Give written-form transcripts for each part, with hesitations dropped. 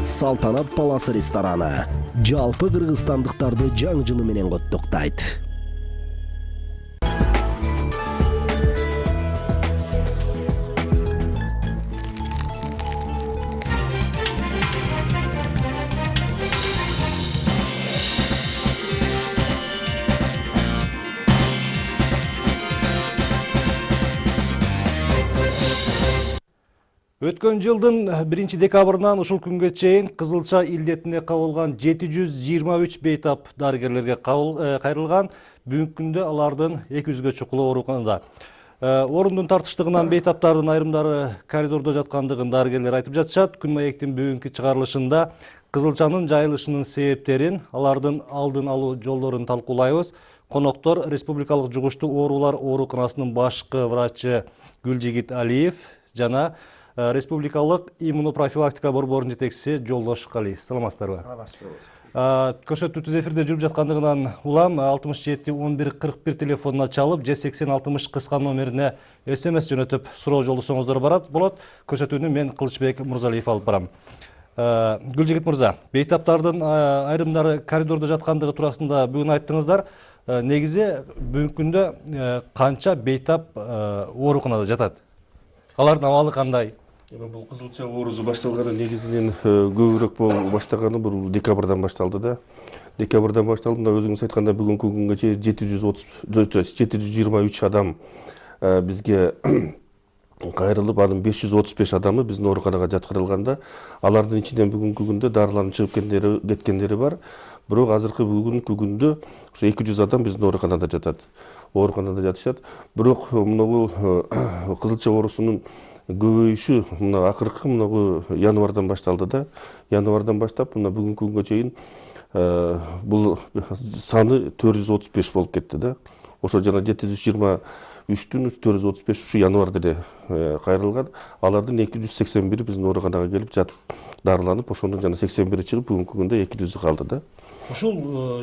Салтанат Паласы рестораны жалпы кыргызстандыктарды жаңы жылы менен коттуктайт. Өткөн жылдын 1 декабрынан ушул күнгө чейин кызылча илдетине кабылган 723 бейтап дарыгерлерге кайрылган. Бүгүнкү күндө алардын 200гө чукулу ооруканада. Орундун тартыштыгынан бейтаптардын айрымдары коридордо жаткандыгын дарыгерлер айтып жатышат. Күн маектин бүгүнкү чыгарылышында кызылчанын жайылышынын себептерин, алардын алдын алуу жолдорун талкуулайбыз. Коноктор Республикалык жугуштуу оорулар ооруканасынын башкы врачы Гүлжигит Алиев жана Республикалык иммунопрофилактика борборунун жетекчиси Жолдош Калиев. Саламатсыздарбы? Көрсөтүү түз эфирде жүрүп жаткандыгынан улам 67 11 41 телефонуна чалып, 80 60 кыска номерине СМС жөнөтүп суроо жолдосоңуздар болот. Көрсөтүүнү мен Кылычбек Мырзалиев алып барам. Гүлжигит мырза, бейтаптардын айрымдары коридордо жаткандыгы туурасында бүгүн айттыңыздар. Негизи бүгүнкү күндө канча бейтап ооруканада жатат? Алардын абалы кандай? Бул кызылча оорусу башталганы негизинен көбүрөөк баштаганы бул декабрдан башталды да. Декабрдан башталып, мына өзүңүз айткандай бүгүнкү күнгө чейин 723 адам бизге кайрылып, анын 535 адамы биздин ооруканага жаткырылганда, алардын ичинен бүгүнкү күндө дарыланып чыгып кеткендери бар. Бирок азыркы бүгүнкү күндө ошо 200 адам биздин ооруканада жатат. Ооруканада жатышат. Бирок мына кызылча оорусунун көбөйүшү мына акыркы январдан башталды да. Январдан баштап мына бүгүнкү күнгө чейин бул саны 435 болуп кетти да. Ошо жана 723-түн 435 ушу январда эле кайрылган. Алардын 281 биздин ооруканага келип жатып дарыланып, ошондон жана 81 чыгып бүгүнкү күндө 200 калды да. Ушул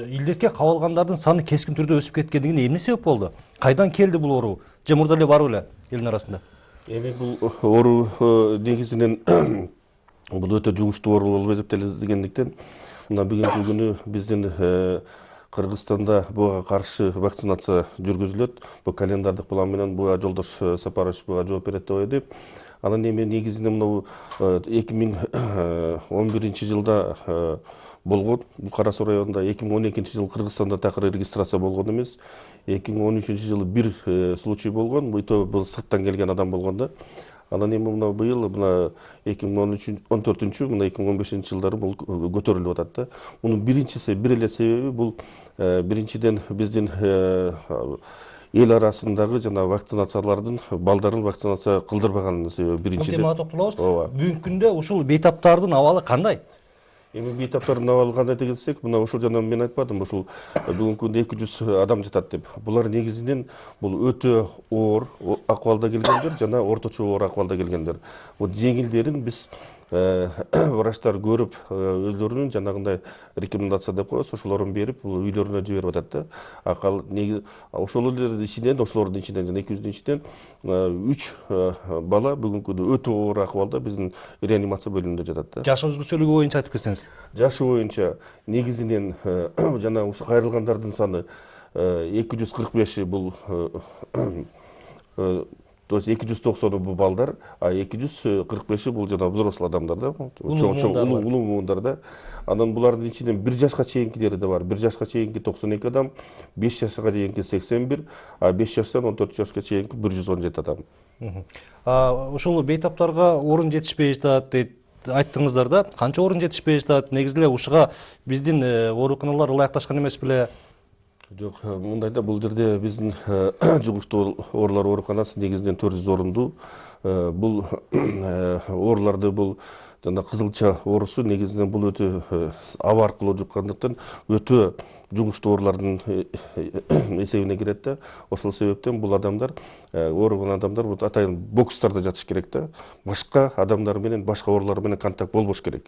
илдетке кабылгандардын саны кескин түрдө өсүп кеткендигине эмне себеп болду? Кайдан келди бул оору? Же мурда эле бар беле элдин арасында? Эми бул оору негизинен бул өтө жугуштуу оору болуп эсептелгендиктен, мына бүгүнкү күнү биздин Кыргызстанда буга каршы вакцинация жүргүзүлөт. Бул календардык план менен буга Жолдош Сапарович буга жооп берет деп ойлойм. Анан эми негизинен мына 2011 жылда болгон, бул Кара Суу районунда 2012 жылы Кыргызстанда такыр регистрация болгон эмес. 2013 жылы бир случай болгон, бул сырттан келген адам болгон да. Анан эми мына быйыл мына 2014 мына 2015 жылдары бул көтөрүлүп атат да. Мунун бир эле себеби бул биринчиден биздин эл арасындагы жана вакцинациялардын балдарын вакцинация кылдырбаганын себеби биринчиден. Мага токтолобуз. Бүгүнкү күндө ушул бейтаптардын абалы кандай? Эми бейтаптардын абалы кандай десек, мына ошол жана мен айтпадым, ушул бүгүнкү күндө 200 адам жатат деп. Булар негизинен бул өтө оор акыбалда келгендер жана орточо оор акыбалда келгендер. Вот жеңилдерин биз врачтар көрүп, өздөрүнүн жанагындай рекомендация деп коебуз, ошолорун берип, үйлөрүнө жиберип атат да. Ошолордун ичинен жана 200-дүн ичинен 3 бала бүгүнкү күндө өтө оор акыбалда биздин реанимация бөлүмүндө жатат да. Жашы өзгөчөлүгү боюнча айтып кетсеңиз. Жашы боюнча негизинен жана ушу кайрылгандардын саны 245 бул то есть 290 бул балдар, а 245 бул жана взрослый адамдар да, улуу муундар да. Анан булардын ичинен 1 жашка чейинкилери да бар. 1 жашка чейинки 92 адам, 5 жашка чейинки 81, а 5 жаштан 14 жашка чейинки 117 адам. Ушул бейтаптарга орун жетишпей жатат дейт. Айттыңыздар да, канча орун жетишпей жатат? Негизи эле ушуга биздин ооруканалар ылайыкташкан эмес беле? Жок, мындай да, бул жерде биздин жугуштуу оорулар ооруканасы негизинен 400 орундуу. Бул ооруларды бул жана кызылча оорусу негизинен бул өтө аба аркылуу жуккандыктан өтө жугуштуу оорулардын эсебине кирет да. Ошол себептен бул адамдар, ооруган адамдар атайын бокстарда жатыш керек да. Башка адамдар менен, башка оорулар менен контакт болбош керек.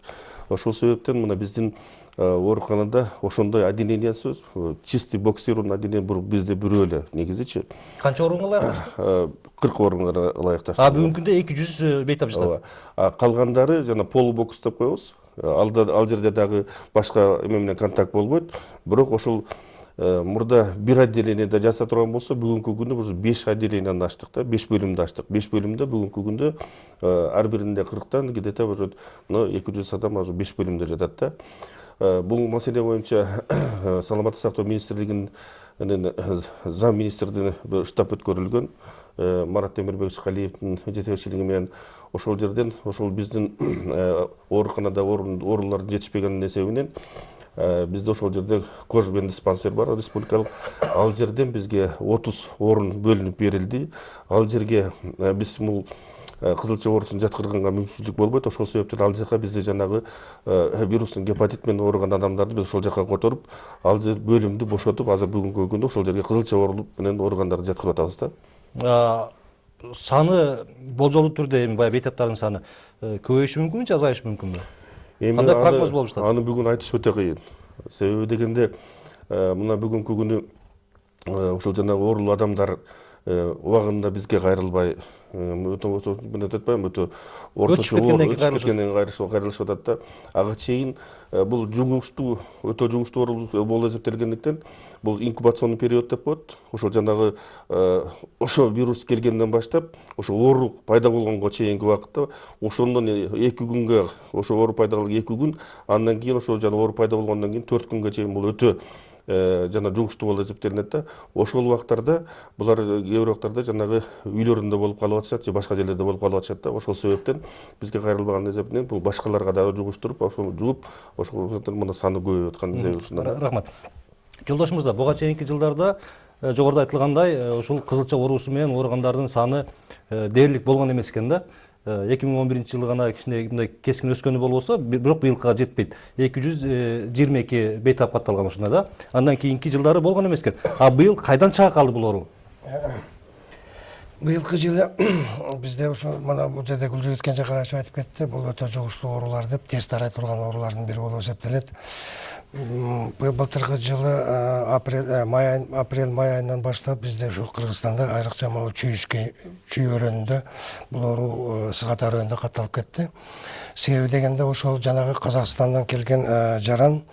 Ошол себептен мына биздин ооруканада ошондой отделениясы чистый боксированный отделение бизде бирөө эле негизичи. Канча орунга ылайыкташты? 40 орунга ылайыкташты. Бүгүнкү күндө 200 бейтап жатат. Калгандары жана полубокс деп коебуз. Ал жерде дагы башка эме менен контакт болбойт. Бирок ошол мурда бир отделениеде жаса турган болсо, бүгүнкү күндө уже 5 отделенияны ачтык да, 5 бөлүмдү ачтык. 5 бөлүмдө бүгүнкү күндө ар биринде 40тан где-то уже 200 адам уже 5 бөлүмдө жатат да. Бул маселе боюнча саламаттык сактоо министрлигинин зам министрдин штаб өткөрүлгөн. Марат Темирбекович Калиевдин жетекчилиги менен ошол жерден, ошол биздин ооруканада оорулардын жетишпегенин эсебинен бизде ошол жерде кожбен диспансер бар, республикалык. Ал жерден бизге 30 орун бөлүнүп берилди. Ал жерге биз бул кызылча оорусун жаткырганга мүмкүнчүлүк болбойт. Ошол себептен ал жака бизде жанагы вирустун гепатит менен ооруган адамдарды биз ошол жака которуп, ал жер бөлүмдү бошотуп, азыр бүгүнкү күндө ошол жерге кызылча оору менен ооругандарды жаткырып атабыз да. Саны болжолдуу түрдө эми баягы бейтаптардын саны көбөйүшү мүмкүнбү же азайышы мүмкүнбү? Кандай прогноз болуп жатат? Аны бүгүн айтыш өтө кыйын. Себеби дегенде мына бүгүнкү күнү ошол жанагы оорулуу адамдар убагында бизге кайрылбай, өтө кайрылышып атат да. Ага чейин бул жугуштуу, өтө жугуштуу оору болуп эсептелгендиктен бул инкубационный период деп коет. Ошол жанагы ошо вирус келгенден баштап, ошо оору пайда болгонго чейинки убакытта ошондон 2 күнгө, ошо оору пайда болгон 2 күн, андан кийин ошо жана оору пайда болгондон кийин 4 күнгө чейин бул өтө жана жугуштуу болуп эсептелинет да. Ошол убактарда булар кээ бир убактарда жанагы үйлөрүндө болуп калып атышат же башка жерлерде болуп калып атышат да. Ошол себептен бизге кайрылбаган эсебинен бул башкаларга дагы жугуштуруп, ошону жугуп, ошол мына саны көбөйүп аткан эсеби ушундан. Рахмат. Жолдош мырза, буга чейинки жылдарда жогоруда айтылгандай, ушул кызылча оорусу менен ооругандардын саны дээрлик болгон эмес экен да. 2011-жылы гана кичине мындай кескин өскөнү болбосо, бирок быйылкыга жетпейт. 222 бейтап катталган ушунда да. Андан кийинки жылдары болгон эмес экен. Быйыл кайдан чыга калды бул оору? Быйылкы жылы бизде ошо мына бул жерде Гүлжүгүт Кенжекараевич айтып кетти. Бул өтө жугуштуу оорулар деп, тез тарай турган оорулардын бири болуп эсептелет. Былтыркы жылы апрель-май айынан баштап бизде ушу Кыргызстанда айрыкча могу чүй өрөөнүндө бул оору Сыгат өрөөнүндө катталып кетти. Себеби дегенде ошол жанагы Казакстандан келген жаран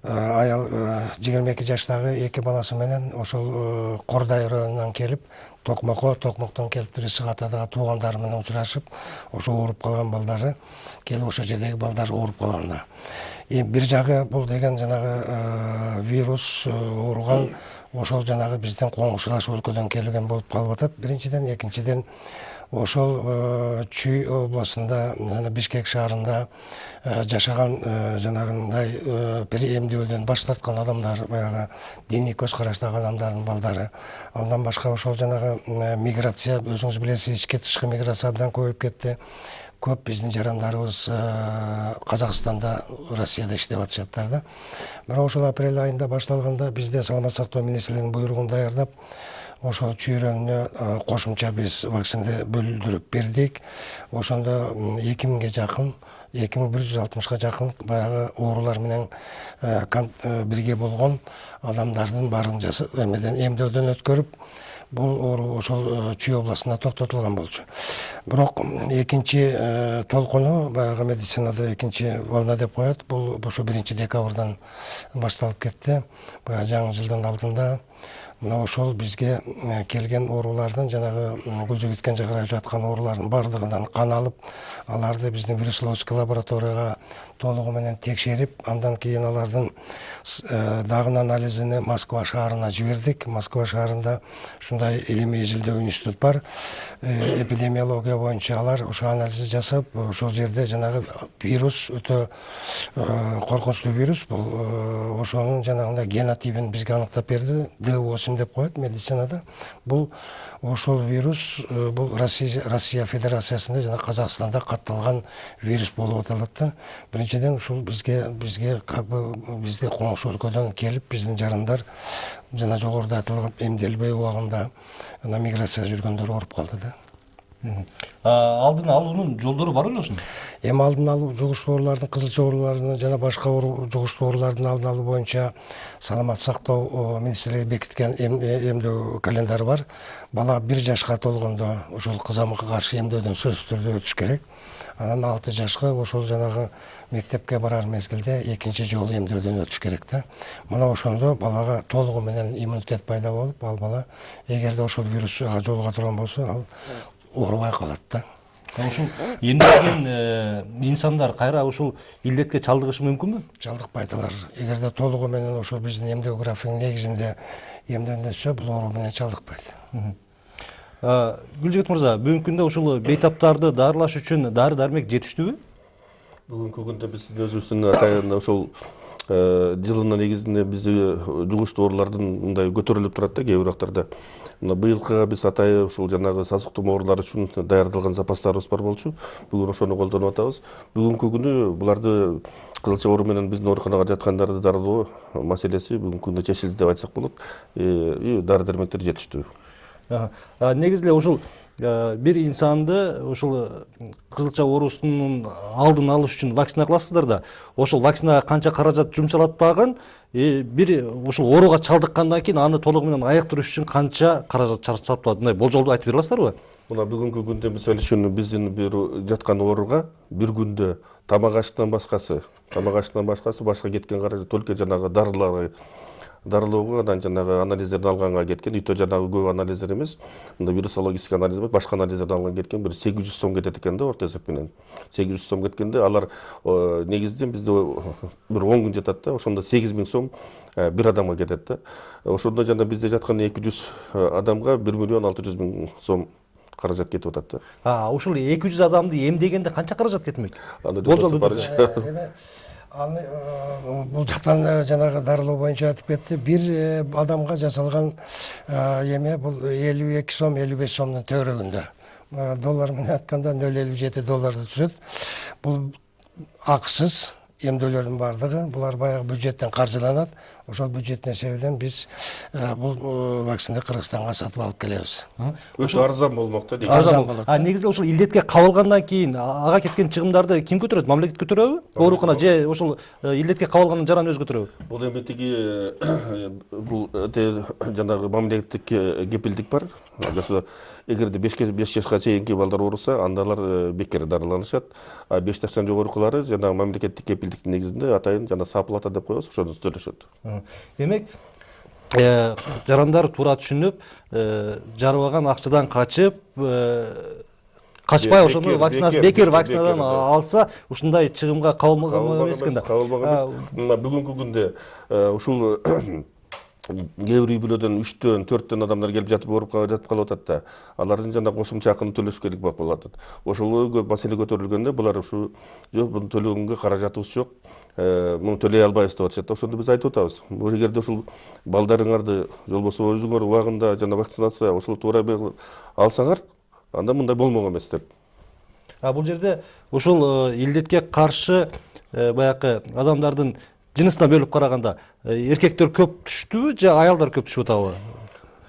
аял 22 жаштагы 2 баласы менен ошол Кордай өрөөнүнөн келип, Токмоктон келип Сыгатадагы туугандары менен учурашып, ошо ооруп калган балдары келип ошол жердеги балдар ооруп калган да. Бир жагы бул деген жанагы вирус ооруган ошол жанагы биздин коңшулаш өлкөдөн келген болуп калып атат. Биринчиден, экинчиден ошол Чүй областында, жана Бишкек шаарында жашаган жанагындай эмдөөдөн баш тарткан адамдар, баягы диний көз караштагы адамдардын балдары. Андан башка ошол жанагы миграция, өзүңүз билесиз, ички тышкы миграция абдан көбөйүп кетти. Көп биздин жарандарыбыз Казакстанда, Россияда иштеп атышаттар да. Бирок ошол апрель айында башталганда бизде саламаттык сактоо министрлигинин буйругун даярдап, ошол чүйрөнүнө кошумча биз вакцинды бөлдүрүп бердик. Ошондо 2000ге жакын, 2160га жакын баягы оорулар менен бирге болгон адамдардын баарын эмдөөдөн өткөрүп, бул оору ошол Чүй областында токтотулган болчу. Бирок экинчи толкуну баягы медицинада экинчи волна деп коет. Бул ошо 1-декабрдан башталып кетти. Баягы жаңы жылдын алдында мына ошол бизге келген оорулардын, жанагы Гүлжүгүт Кенжекараевич аткан оорулардын бардыгынан кан алып, аларды биздин вирусологический лабораторияга толугу менен текшерип, андан кийин алардын дагы анализини Москва шаарына жибердик. Москва шаарында ушундай илимий изилдөө институт бар. Эпидемиология боюнча алар ошо анализди жасап, ошол жерде жанагы вирус өтө коркунучтуу вирус. Бул ошонун жанагындай генотипин бизге аныктап берди. D8 деп коет медицинада. Бул ошол вирус бул Россия Федерациясында жана Казакстанда катталган вирус болуп аталат да. Биринчиден ушул бизге как бы бизде коңшу өлкөдөн келип, биздин жарандар жана жогоруда айтылган эмделбей убагында миграция жүргөндөр ооруп калды да. Алдын алуунун жолдору бар беле ушунун? Эми алдын алуу жугуштуу оорулардын, кызылча ооруларынын жана башка жугуштуу оорулардын алдын алуу боюнча саламаттык сактоо министрлиги бекиткен эмдөө календары бар. Бала 1 жашка толгондо ушул кызамыкка каршы эмдөөдөн сөзсүз түрдө өтүш керек. Анан 6 жашка ошол жанагы мектепке барар мезгилде экинчи жолу эмдөөдөн өтүш керек да. Мына ошондо балага толугу менен иммунитет пайда болуп, ал бала эгерде ошол вирус жолуга турган болсо, ал оорубай калат да. Ушул эмдеген инсандар кайра ушул илдетке чалдыгышы мүмкүнбү? Чалдыкпайт алар. Эгерде толугу менен ошол биздин эмдөө графигинин негизинде эмдөнүшсө, бул оору менен чалдыкпайт. Гүлжигит мырза, бүгүнкү күндө ушул бейтаптарды дарылаш үчүн дары дармек жетиштүүбү? Бүгүнкү күндө биздин өзүбүздүн атайын ошол жылына негизинде бизде жугуштуу оорулардын мындай көтөрүлүп турат да, кээ бир убактарда. Мына быйылкыга биз атайын ушул жанагы сасык тумоо оорулары үчүн даярдалган запастарыбыз бар болчу. Бүгүн ошону колдонуп атабыз. Бүгүнкү күнү буларды кызылча оору менен биздин ооруканага жаткандарды дарылоо маселеси бүгүнкү күндө чечилди деп айтсак болот. Дары дармектер жетиштүү. Негизи эле ушул бир инсанды ушул кызылча оорусунун алдын алыш үчүн вакцина кыласыздар да, ошол вакцинага канча каражат жумшалат дагы, бир ушул ооруга чалдыккандан кийин аны толугу менен айыктырыш үчүн канча каражат сарпталат, мындай болжолду айтып бере аласыздарбы? Мына бүгүнкү күндө мисалы үчүн биздин бир жаткан ооруга бир күндө тамак аштан башкасы башка кеткен каражат только жанагы дарылоого, анан жанагы анализдерди алганга кеткен, үйтө жанагы көп анализдер эмес, мында вирусологический анализ эмес, башка анализдерди алганга кеткен бир 800 сом кетет экен да, орто эсеп менен. 800 сом кеткенде алар негизинен бизде бир 10 күн жатат да, ошондо 8000 сом бир адамга кетет да. Ошондо жана бизде жаткан 200 адамга 1 миллион 600 миң сом каражат кетип атат да. Ушул 200 адамды эмдегенде канча каражат кетмек? Болжол бар. Бул жактан жанагы дарылоо боюнча айтып кетти. Бир адамга жасалган эме бул 52 сом, 55 сомдун төрөгүндө. Доллар менен айтканда $0,57 түшөт. Бул акысыз эмдөөлөрдүн бардыгы, булар баягы бюджеттен каржыланат. Ошол бюджет эсебинен биз бул вакцинаны Кыргызстанга сатып алып келебиз. Өтө арзан болмок да. Арзан болот. Негизи ошол илдетке кабылгандан кийин ага кеткен чыгымдарды ким көтөрөт? Мамлекет көтөрөбү? Оорукана же ошол илдетке кабылгандын жараны өзү көтөрөбү? Бул эми тиги бул жанагы мамлекеттик кепилдик бар. Эгерде 5 жашка чейинки балдар ооруса, анда алар бекер дарыланышат. 5 жаштан жогорукулары жанагы мамлекеттик кепилдиктин негизинде атайын жана саплата деп коебуз, ошону төлөшөт. Демек, жарандар туура түшүнүп, жарыбаган акчадан качып, качпай ошону вакцинасы бекер вакцинадан алса, ушундай чыгымга кабылмаган эмес экен да. Мына бүгүнкү күндө ушул кээ бир үй бүлөдөн 3төн 4төн адамдар келип жатып ооруп калып атат да. Алардын жана кошумча акыны төлөш керек болуп атат. Ошол маселе көтөрүлгөндө булар ушу жок, буну төлөгөнгө каражатыбыз жок. Муну төлөй албайбыз деп атышат. Ошондо биз айтып атабыз. Эгерде ушул балдарыңарды же болбосо өзүңөр убагында жана вакцинация ошол туура алсаңар, анда мындай болмок эмес деп. Бул жерде ушул илдетке каршы баягы адамдардын жынысына бөлүп караганда эркектер көп түштүбү же аялдар көп түшүп атабы?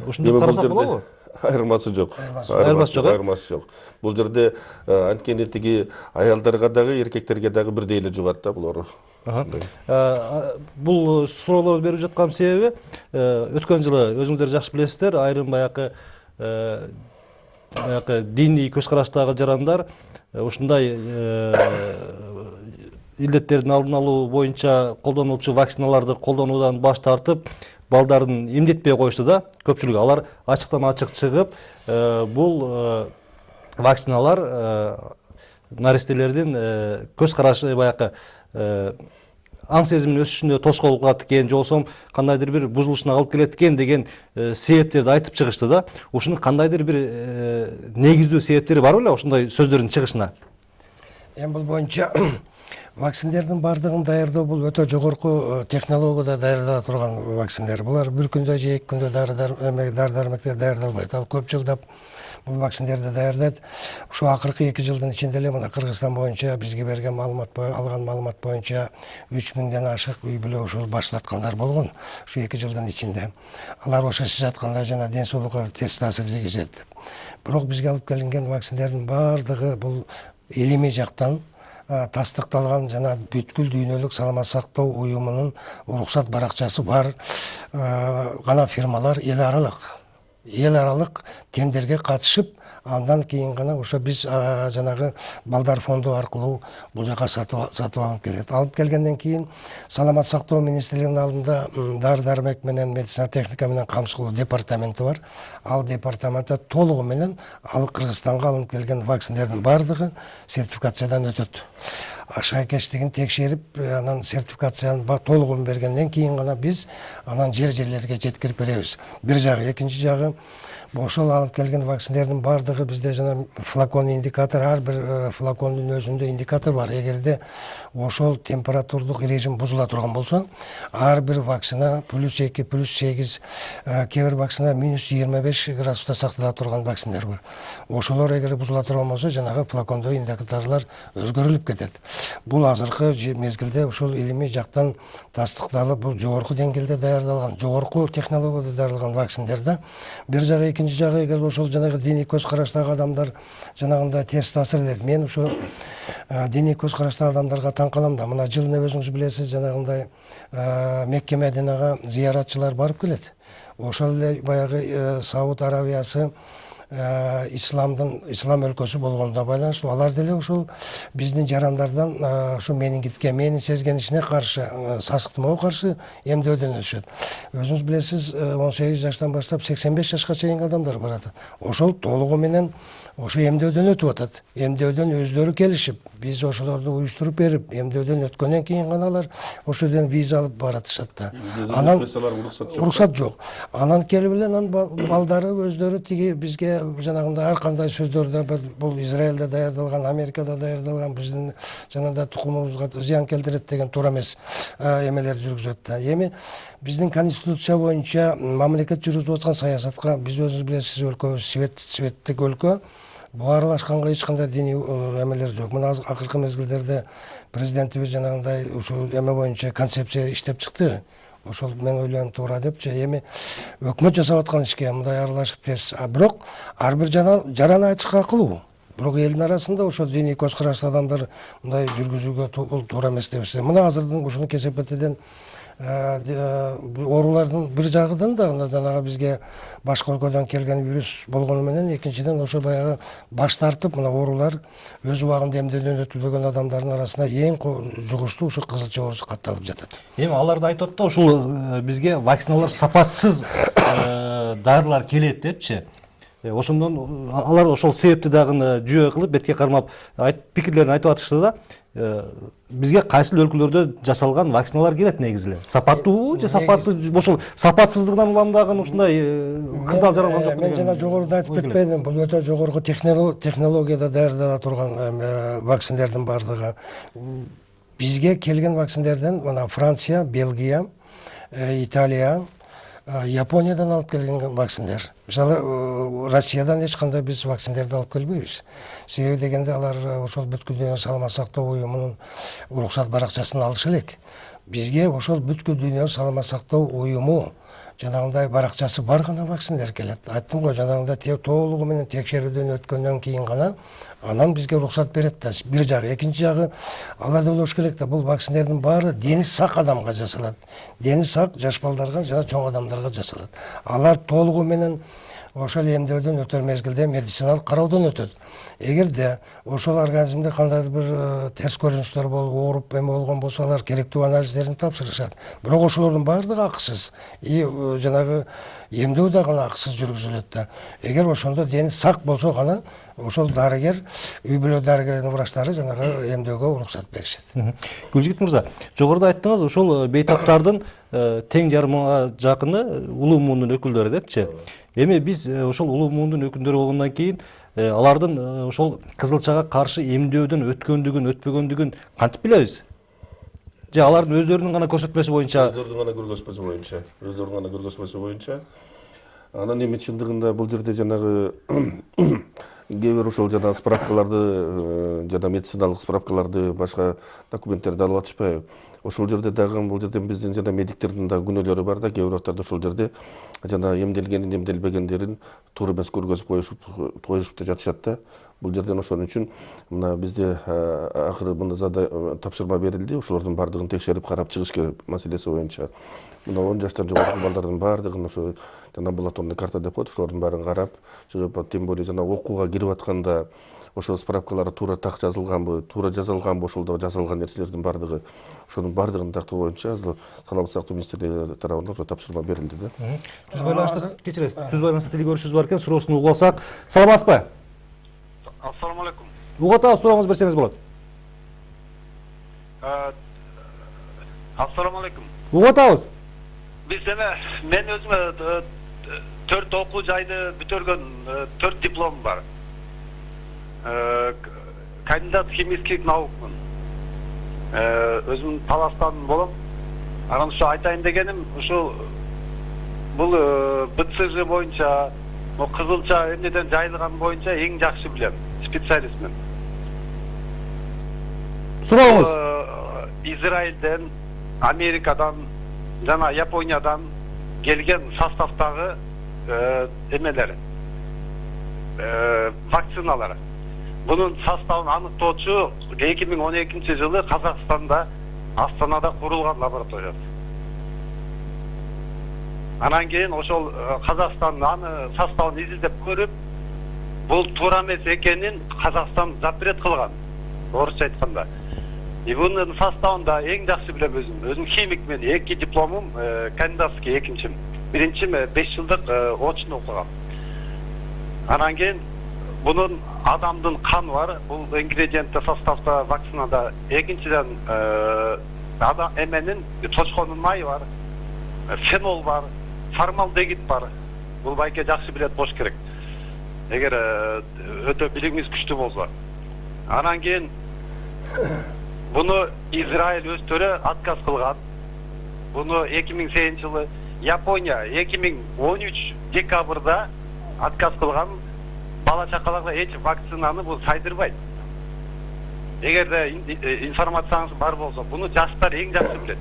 Ушундой карасак болобу? Айырмасы жок. Айырмасы жок. Бул жерде анткени тиги аялдарга дагы, эркектерге дагы бирдей эле жугат да булар. Бул суроолорду берип жаткан себеби өткөн жылы өзүңүздөр жакшы билесиздер, айрым баягы диний көз караштагы жарандар ушундай илдеттердин алдын алуу боюнча колдонулчу вакциналарды колдонуудан баш тартып, балдарын эмдетпей коюшту да. Көпчүлүгү алар ачыктан ачык чыгып, бул вакциналар наристелердин көз карашы баягы аң сезиминин өсүшүнө тоскоол кылат экен, же болбосо кандайдыр бир бузулушуна алып келет экен деген себептерди айтып чыгышты да. Ушунун кандайдыр бир негиздүү себептери бар беле ошондой сөздөрдүн чыгышына? Эми бул боюнча вакциндердин бардыгын даярдоо бул өтө жогорку технологияда даярдала турган вакциндер. Булар бир күндө же 2 күндө дары дармектер даярдалбайт. Ал көп жылдап бул вакциндерди даярдайт. Ушу акыркы 2 жылдын ичинде эле мына Кыргызстан боюнча бизге берген алган маалымат боюнча 3000ден ашык үй бүлө ушул баштаткандар болгон ушу 2 жылдын ичинде. Алар ошо сиз айткандай жана ден соолукка терс таасир тийгизет деп. Бирок бизге алып келинген вакциндердин баардыгы бул илимий жактан тастыкталган жана бүткүл дүйнөлүк саламат сактоо уюмунун уруксат баракчасы бар гана фирмалар эл аралык тендерге катышып, андан кийин гана ошо биз жанагы балдар фонду аркылуу бул жака сатып алып келет. Алып келгенден кийин саламат сактоо министрлигинин алдында дары дармек менен медицина техника менен камсыз кылуу департаменти бар. Ал департаментте толугу менен ал Кыргызстанга алынып келген вакциндердин баардыгы сертификациядан өтөт. Ашайкештигин текшерип, анан сертификациянын толугун бергенден кийин гана биз анан жерлерге жеткирип беребиз. Бир жагы, экинчи жагы ошол алып келген вакциндердин баардыгы бизде жана флакон индикатор, ар бир флакондун өзүндө индикатор бар. Эгерде ошол температурдук режим бузула турган болсо, ар бир вакцина +2, +8, кээ бир вакцина -25 градуста сактала турган вакциндер бар. Ошолор эгер бузула турган болсо, жанагы флакондо индикаторлор өзгөрүлүп кетет. Бул азыркы мезгилде ушул илимий жактан тастыкталып, бул жогорку деңгээлде даярдалган, жогорку технологияда даярдалган вакциндерде. Бир жагы, экинчи жагы, эгер ошол жанагы диний көз караштагы адамдар жанагындай терс таасир этет. Мен ушу диний көз караштагы адамдарга таң калам да. Мына жылына өзүңүз билесиз, жанагындай Мекке Мединага зыяратчылар барып келет. Ошол эле баягы Сауд Арабиясы ислам өлкөсү болгондо байланыштуу алар деле ушул биздин жарандардан ушу менингитке, менин сезгенишине каршы, сасыктоого каршы эмдөөдөн өтүшөт. Өзүңүз билесиз, 18 жаштан баштап 85 жашка чейинки адамдар барат. Ошол толугу менен ошо эмдөөдөн өтүп атат. Эмдөөдөн өздөрү келишип, биз ошолорду уюштуруп берип, эмдөөдөн өткөндөн кийин гана алар ошол жерден виза алып баратышат да. Анан уруксат жок. Анан келип эле анан балдары өздөрү тиги бизге жанагындай ар кандай сөздөрдө бул Израилде даярдалган, Америкада даярдалган, биздин жанагындай тукумубузга зыян келтирет деген туура эмес эмелер жүргүзөт да. Эми биздин конституция боюнча мамлекет жүргүзүп аткан саясатка биз өзүңүз билесиз, өлкөбүз светтик өлкө. Буга аралашканга эч кандай диний эмелер жок. Мына акыркы мезгилдерде президентибиз жанагындай ушул эме боюнча концепция иштеп чыкты. Ошол мен ойлойм туура депчи. Эми өкмөт жасап аткан ишке мындай аралашып терс. Бирок ар бир жаран айтышка акылуу. Бирок элдин арасында ошол диний көз караштуу адамдар мындай жүргүзүүгө туура эмес деп эсептейм. Мына азырдын ушуну кесепетиден оорулардын бир жагыдан да жанагы бизге башка өлкөдөн келген вирус болгону менен, экинчиден ошо баягы баш тартып мына оорулар өз убагында эмдөөдөн өтүлбөгөн адамдардын арасында эң жугуштуу ушу кызылча оорусу катталып жатат. Эми аларды айтып атат да, ушул бизге вакциналар сапатсыз дарылар келет депчи. Ошондон алар ошол себепти дагы жүйө кылып, бетке кармап пикирлерин айтып атышты да. Бизге кайсы өлкөлөрдө жасалган вакциналар келет негизи эле? Сапаттуу же сапаттуу, ошол сапатсыздыгынан улам дагы ушундай кырдаал жаралган жокпу деген? Мен жана жогоруда айтып кетпедим, бул өтө жогорку технологияда даярдала турган вакциндердин бардыгы. Бизге келген вакциндерден мына Франция, Белгия, Италия, Япониядан алып келген вакциндер. Мисалы, Россиядан эч кандай биз вакциндерди алып келбейбиз. Себеби дегенде алар ошол бүткүл дүйнө саламат сактоо уюмунун уруксат баракчасын алыш элек. Бизге ошол бүткүл дүйнө саламат сактоо уюму жанагындай баракчасы бар гана вакциндер келет. Айттым го, жанагындай толугу менен текшерүүдөн өткөндөн кийин гана анан бизге уруксат берет да. Бир жагы, экинчи жагы, алар да билиш керек да, бул вакциндердин баары дени сак адамга жасалат. Дени сак жаш балдарга жана чоң адамдарга жасалат. Алар толугу менен ошол эмдөөдөн өтөр мезгилде медициналык кароодон өтөт. Эгерде ошол организмде кандайдыр бир терс көрүнүштөр болуп, ооруп эме болгон болсо, алар керектүү анализдерин тапшырышат. Бирок ошолордун баардыгы акысыз. Жанагы эмдөө да гана акысыз жүргүзүлөт да. Эгер ошондо дени сак болсо гана ошол дарыгер, үй бүлө дарыгеринин врачтары жанагы эмдөөгө уруксат беришет. Гүлжигит мырза, жогоруда айттыңыз, ошол бейтаптардын тең жарымга жакыны улуу мундун өкүлдөрү депчи. Эми биз ошол улуу мундун өкүлдөрү болгондон кийин алардын ошол кызылчага каршы эмдөөдөн өткөндүгүн, өтпөгөндүгүн кантип билебиз? Же алардын өздөрүнүн гана көрсөтмөсү боюнча? Өздөрүнүн гана көрсөтмөсү боюнча Анан эми чындыгында бул жерде жанагы кээ бир ошол жана справкаларды жана медициналык справкаларды башка документтерди алып атышпайбы? Ошол жерде дагы бул жерден биздин жана медиктердин да күнөөлөрү бар да, кээ бир убактарда ошол жерде жана эмделгенин эмделбегендерин туура эмес көргөзүп коюшуп да жатышат да. Бул жерден ошон үчүн мына бизде акыры мына тапшырма берилди, ошолордун баардыгын текшерип карап чыгыш керек маселеси боюнча. Мына 10 жаштан жогорку балдардын баардыгын ошо жана амбулаторный карта деп коет, ошолордун баарын карап чыгып, тем более жана окууга кирип атканда ошол справкалары туура так жазылганбы, туура жазылганбы, ошолдо жазылган нерселердин баардыгы, ошонун баардыгын тактоо боюнча саламаттык сактоо министрлиги тарабынан ошо тапшырма берилди да. Түз байланышта кечиресиз. Түз байланышта тил көрүшүбүз бар экен, суроосун угуп алсак. Саламатсызбы? Ассаламу алейкум. Угуп атабыз, сурооңузду берсеңиз болот. Ассаламу алейкум. Угуп атабыз. Мен өзүмө 4 окуу жайды бүтөргөн 4 диплом бар. Кандидат химических наукмун. Өзүм Таластан болом. Анан ушу айтайын дегеним, ушу бул БЦЖ боюнча, кызылча эмнеден жайылган боюнча эң жакшы билем, специалистмин. Сурооңуз. Израилден, Америкадан жана Япониядан келген составтагы эмелер, вакциналар. Bunun составын аныктоочу 2012 жылы Казакстанда Астанада курулган лаборатория. Анан кийин ошол Казакстандын аны составын изилдеп көрүп, бул туура эмес экенин Казакстан запрет кылган. Орусча айтканда. Bunun составында эң жакшы билем өзүм химикмен, 2 дипломум кандидатский экинчим. Биринчим 5 жылдык очно окугам. Анан кийин bunun адамдын каны бар, бул ингредиентте составда вакцинада. Экинчиден эменин чочконун майы бар, фенол бар, формалдегид бар. Бул байке жакшы билет болуш керек. Эгер өтө билимиз күчтүү болсо. Анан кийин буну Израиль өздөрү отказ кылган. Буну 2008 жылы, Япония 2013 декабрда отказ кылган. Бала чакаларга эч вакцинаны бул сайдырбайт. Эгерде информацияңыз бар болсо, буну жаштар эң жакшы билет.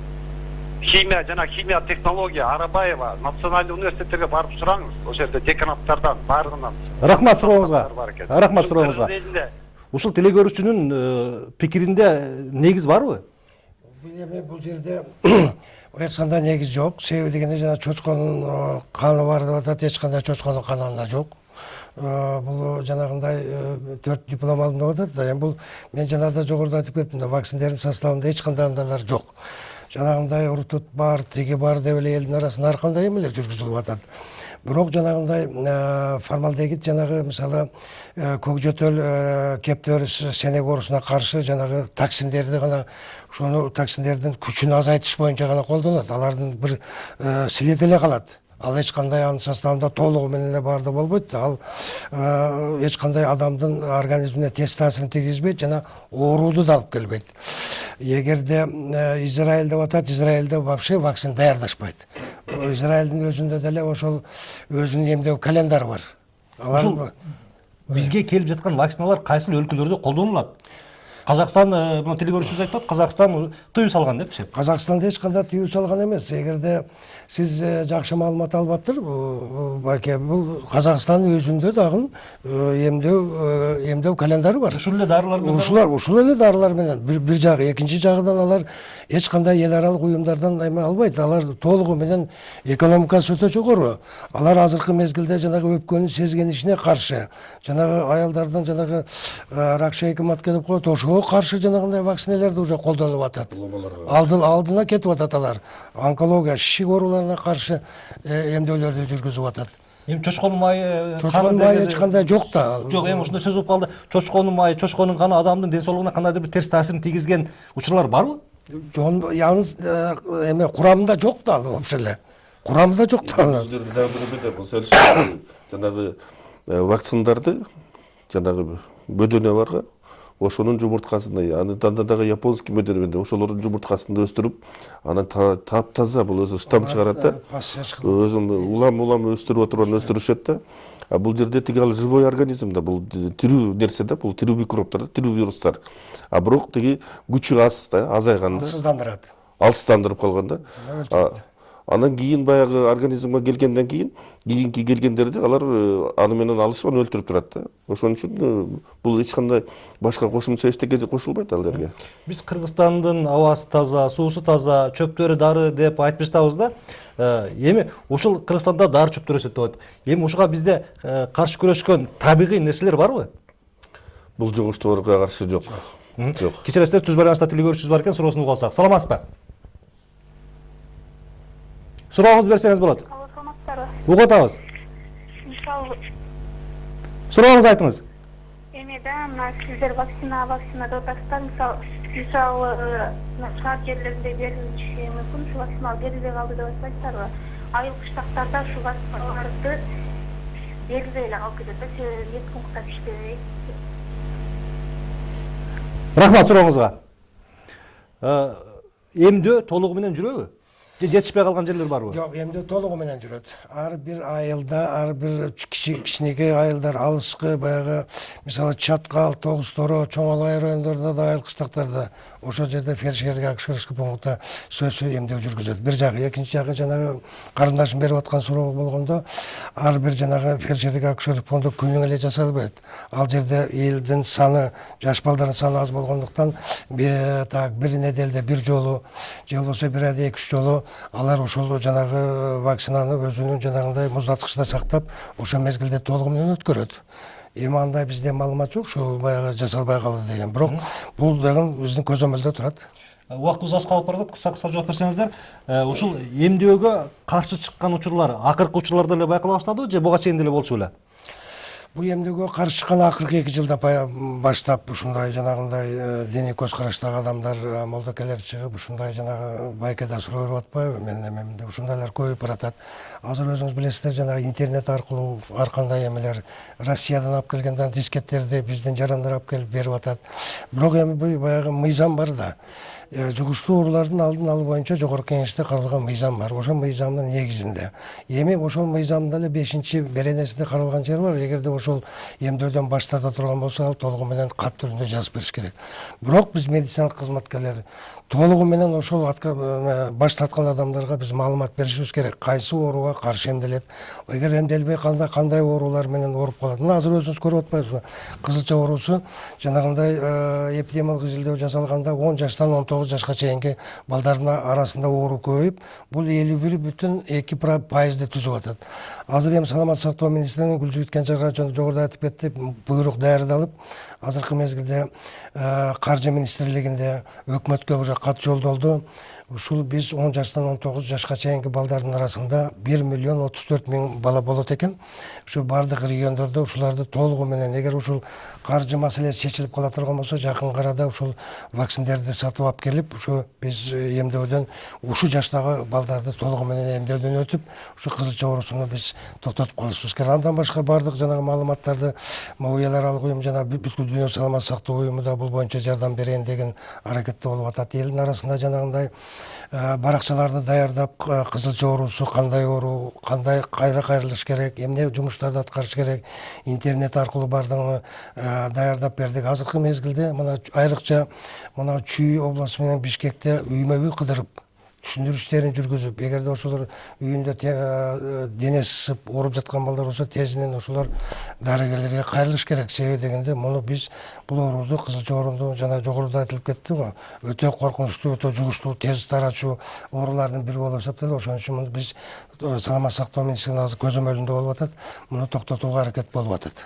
Химия жана химия технология Арабаева националдык университеттерге барып сураңыз. Ошол жерде деканаттардан баарынан. Рахмат сурооңузга. Рахмат сурооңузга. Ушул телекөрүүчүнүн пикиринде негиз барбы? Бул жерде айтканда негиз жок. Себеби дегенде жана чочконун каны бар деп атат, эч кандай чочконун канында жок. Бул жанагындай 4 диплом алдым деп атат да. Эми бул мен жанагыда жогоруда айтып кеттим да, вакциндердин составында эч кандай андайлар жок. Жанагындай уртут бар, тиги бар деп эле элдин арасында ар кандай эмелер жүргүзүлүп атат. Бирок жанагындай формалдегид жанагы мисалы көкжөтөл кептер сенек оорусуна каршы жанагы токсиндерди гана, ошону токсиндердин күчүн азайтыш боюнча гана колдонот. Алардын бир силети эле калат. Ал эч кандай анын составында толугу менен эле барды болбойт. Ал эч кандай адамдын организмине терс таасирин тийгизбейт жана ооруду да алып келбейт. Эгерде Израиль деп атат, Израилде вообще вакцина даярдашпайт. Израилдин өзүндө деле ошол өзүнүн эмдөө календары бар. Алар бизге келип жаткан вакциналар кайсыл өлкөлөрдө колдонулат? Казакстан, мына телекөрүүчүбүз айтып, Казакстан тыюу салган депчи. Казакстанда эч кандай тыюу салган эмес. Эгерде сиз жакшы маалымат алып аттыр, байке, бул Казакстандын өзүндө дагы эмдөө календары бар. Ушул эле дарылар менен. Ушул эле дарылар менен. Бир жагы, экинчи жагынан алар эч кандай эл аралык уюмдардан эме албайт. Алар толугу менен экономикасы өтө жогору. Алар азыркы мезгилде жанагы өпкөнүн сезгенишине каршы, жанагы аялдардан жанагы рак шейки матка деп коет, ошого каршы жанагындай вакциналарды уже колдонуп атат. Алдына кетип атат алар. Онкология, шишик ооруларына каршы эмдөөлөрдү жүргүзүп атат. Эми чочконун майы, эч кандай жок да. Жок, эми ушундай сөз болуп калды. Чочконун майы, чочконун каны адамдын ден соолугуна кандайдыр бир терс таасирин тийгизген учурлар барбы? Ялныз эме курамында жок да ал вообще эле. Курамында жок да. Бул жерде дагы бир жанагы вакциналарды жанагы бөдөнө барга ошонун жумурткасында анда дагы японский мөдөнүндө ошолордун жумурткасында өстүрүп анан таптаза бул өзү штамм чыгарат да өзүм улам өстүрүп отурган өстүрүшөт да. А бул жерде тиги ал живой организм да, бул тирүү нерсе да, бул тирүү микробтор да, тирүү вирустар. А бирок тиги күчү аз да, азайганда алсыздандырат. Алсыздандырып калган да. Анан кийин баягы организмге келгенден кийинки келгендерди алар аны менен алышып аны өлтүрүп турат да. Ошон үчүн бул эч кандай башка кошумча эчтеке кошулбайт ал жерге. Биз Кыргызстандын абасы таза, суусу таза, чөптөрү дары деп айтып жатабыз да. Эми ошол Кыргызстанда дары чөптөр өсөт деп атат. Эми ушуга бизде каршы күрөшкөн табигый нерселер барбы? Бул жугуштуулукка каршы жок. Жок. Кечиресиздер, түз байланышта тил көрүүчүбүз бар экен, суроосун уга алсак. Саламатсызбы? Сурооңузду берсеңиз болот. Угуп атабыз. Мисалы, Сурооңузду айтыңыз. эми да мына сиздер вакцина деп атасыздар. Мисалы, шаар жерлеринде берилиши мүмкүн, ушу вакцина берилбей калды деп атпайсыздарбы? Айыл кыштактарда ушу вакциналарды берилбей эле калып кетет да, себеби эки пункттар иштебей. Рахмат сурооңузга. Эмдөө толугу менен жүрөбү? Же жетишпей калган жерлер барбы? Жок, эмдөө толугу менен жүрөт. Ар бир айылда, ар бир кичинекей айылдар, алыскы баягы мисалы Чаткал, Тогуз-Торо, Чоңолай райондордо да, айыл кыштактарда ошол жерде фельдшерге акушерский пунктта сөзсүз эмдөө жүргүзөт. Бир жагы, экинчи жагы жанагы карындашым берип аткан суроо болгондо, ар бир жанагы фельдшерге акушерский пункту күнүң эле жасалбайт. Ал жерде элдин саны, жаш балдардын саны аз болгондуктан, бир неделде бир жолу, же болбосо бир айда 2-3 жолу алар ошол жанагы вакцинаны өзүнүн жанагындай муздаткычта сактап, ошол мезгилде толугу менен өткөрөт. Эми андай бизде маалымат жок, ушул баягы жасалбай калды деген. Бирок бул дагы биздин көзөмөлдө турат. Убактыбыз аз калып барат, кыска жооп берсеңиздер. Ушул эмдөөгө каршы чыккан учурлар акыркы учурларда эле байкала баштадыбы же буга чейин деле болчу беле? Бул эмдөөгө каршы чыккан акыркы 2 жылда баштап ушундай жанагындай диний көз караштагы адамдар, молдокелер чыгып, ушундай жанагы байкада суроо берип атпайбы? Менин эмемде ушундайлар көбөйүп баратат. Азыр өзүңүз билесиздер, жанагы интернет аркылуу ар кандай эмелер Россиядан алып келгенден дискеттерди биздин жарандар алып келип берип атат. Бирок эми баягы мыйзам бар да. Жугуштуу оорулардын алдын алуу боюнча жогорку кеңеште каралган мыйзам бар. Ошол мыйзамдын негизинде. Эми ошол мыйзамда эле 5-беренесинде каралган жер бар. Эгерде ошол эмдөөдөн баш тарта турган болсо, ал толугу менен кат түрүндө жазып бериш керек. Бирок биз медициналык кызматкерлер толугу менен ошол баш тарткан адамдарга биз маалымат беришибиз керек. Кайсы ооруга каршы эмделет? Эгер эмделбей калганда кандай оорулар менен ооруп калат? Мына азыр өзүңүз көрүп атпайсызбы? Кызылча оорусу жанагындай эпидемиялык изилдөө жасалганда 10 жаштан 19 жашка чейинки балдардын арасында оору көбөйүп, бул 51,2% түзүп атат. Азыр эми саламаттык сактоо министринин Гүлжүгүт Кенжегаевич жогоруда айтып кетти, буйрук даярдалып, азыркы мезгилде каржы министрлигинде өкмөткө уже кат жолдолду. Ушул биз 10 жаштан 19 жашка чейинки балдардын арасында 1,34,000 бала болот экен. Ушу бардык региондордо ушуларды толугу менен, эгер ушул каржы маселеси чечилип кала турган болсо, жакын арада ушул вакциндерди сатып алып келип, ушу биз эмдөөдөн ушу жаштагы балдарды толугу менен эмдөөдөн өтүп, ушу кызылча оорусуну биз токтотуп калышыбыз керек. Андан башка бардык жанагы маалыматтарды уяларалык уюм жана бүткүл дүйнө саламаттык сактоо уюму да бул боюнча жардам берейин деген аракетте болуп атат. Элдин арасында жанагындай баракчаларды даярдап, кызылча оорусу кандай оору, кандай кайра кайрылыш керек, эмне жумуштарды аткарыш керек, интернет аркылуу бардыгын даярдап бердик. Азыркы мезгилде мына айрыкча мына Чүй областы менен Бишкекте үймө-үй кыдырып түшүндүрүү иштерин жүргүзүп, эгерде ошолор үйүндө денеси ысып ооруп жаткан балдар болсо, тезинен ошолор дарыгерлерге кайрылыш керек. Себеби дегенде, муну биз бул ооруду, кызылча ооруну жана жогоруда айтылып кетти го, өтө коркунучтуу, өтө жугуштуу, тез тарачуу оорулардын бири болуп эсептелет. Ошон үчүн муну биз саламаттык сактоо министрлигинин азыр көзөмөлүндө болуп атат. Муну токтотууга аракет болуп атат.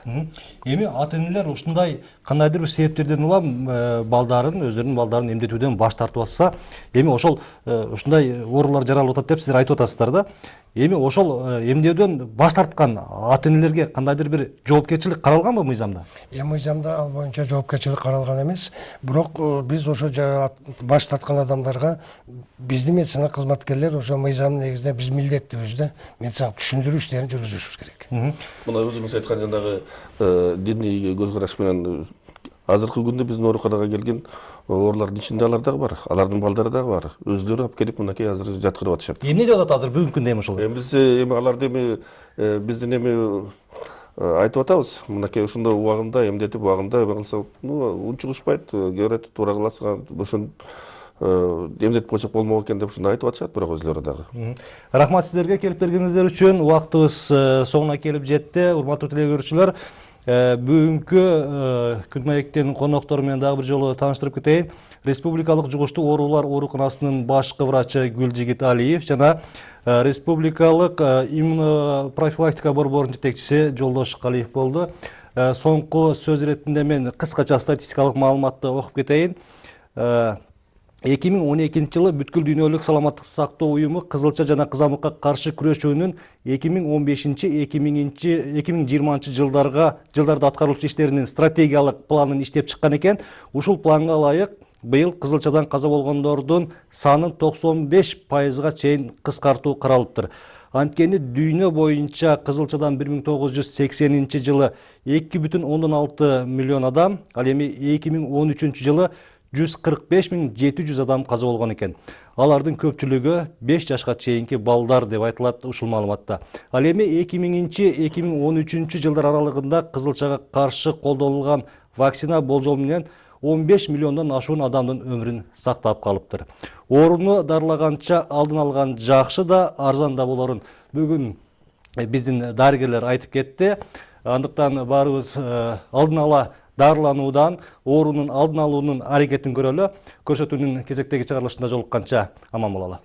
Эми ата-энелер ушундай кандайдыр бир себептерден улам өздөрүнүн балдарын эмдетүүдөн баш тартып атса, эми ошол ушундай оорулар жаралып атат деп сиздер айтып атасыздар да. Эми ошол эмдөөдөн баш тарткан ата-энелерге кандайдыр бир жоопкерчилик каралганбы мыйзамда? Мыйзамда ал боюнча жоопкерчилик каралган эмес. Бирок биз ошо баш тарткан адамдарга биздин медицина кызматкерлер ошо мыйзамдын негизинде биз милдеттүүбүз да, медициналык түшүндүрүү иштерин жүргүзүшүбүз керек. Мына өзүңүз айткан жанагы диний көз караш менен Азыркы күндө биздин ооруканага келген оорулардын ичинде алар дагы бар, алардын балдары дагы бар. Өзлөрү алып келип мынакей азыр жаткырып атышат. Эмне деп атат азыр бүгүнкү күндө эми ушул? Биз эми аларды эми биздин эми айтып атабыз. Мынакей ушундай убагында эмдетип убагында эме кылсак, унчугушпайт, көрөт, туура кыласың, ошон эмдетип койсок болмок экен деп ушундай айтып атышат, бирок өзлөрү дагы. Рахмат сиздерге келип бергениңиздер үчүн. Убактыбыз соңуна келип жетти. Урматтуу телекөрүүчүлөр, бүгүнкү күн маектин коноктору менен дагы бир жолу тааныштырып кетейин. Республикалык жугуштуу оорулар ооруканасынын башкы врачы Гүлжигит Алиев жана Республикалык иммунопрофилактика борборунун жетекчиси Жолдош Калиев болду. Соңку сөз иретинде мен кыскача статистикалык маалыматты окуп кетейин. 2012 жылы бүткүл дүйнөлүк саламаттык сактоо уюму кызылча жана кызамыкка каршы күрөшүүнүн 2015-2020 жылдарда аткарылчу иштеринин стратегиялык планын иштеп чыккан экен. Ушул планга ылайык быйыл кызылчадан каза болгондордун санын 95%га чейин кыскартуу каралыптыр. Анткени дүйнө боюнча кызылчадан 1980 жылы 2,6 миллион адам, ал эми 2013 жылы 145.700 адам каза болгон экен. Алардын көпчүлүгү 5 жашка чейинки балдар деп айтылат ушул маалыматта. Ал эми 2000-2013 жылдар аралыгында кызылчага каршы колдонулган вакцина болжол менен 15 миллиондон ашуун адамдын өмүрүн сактап калыптыр. Ооруну дарылаганча алдын алган жакшы да, арзан да болорун бүгүн биздин дарыгерлер айтып кетти. Андыктан баарыбыз алдын ала дарылануудан, оорунун алдын алуунун аракетин көрөлү. Көрсөтүүнүн кезектеги чыгарылышында жолукканча аман бололу.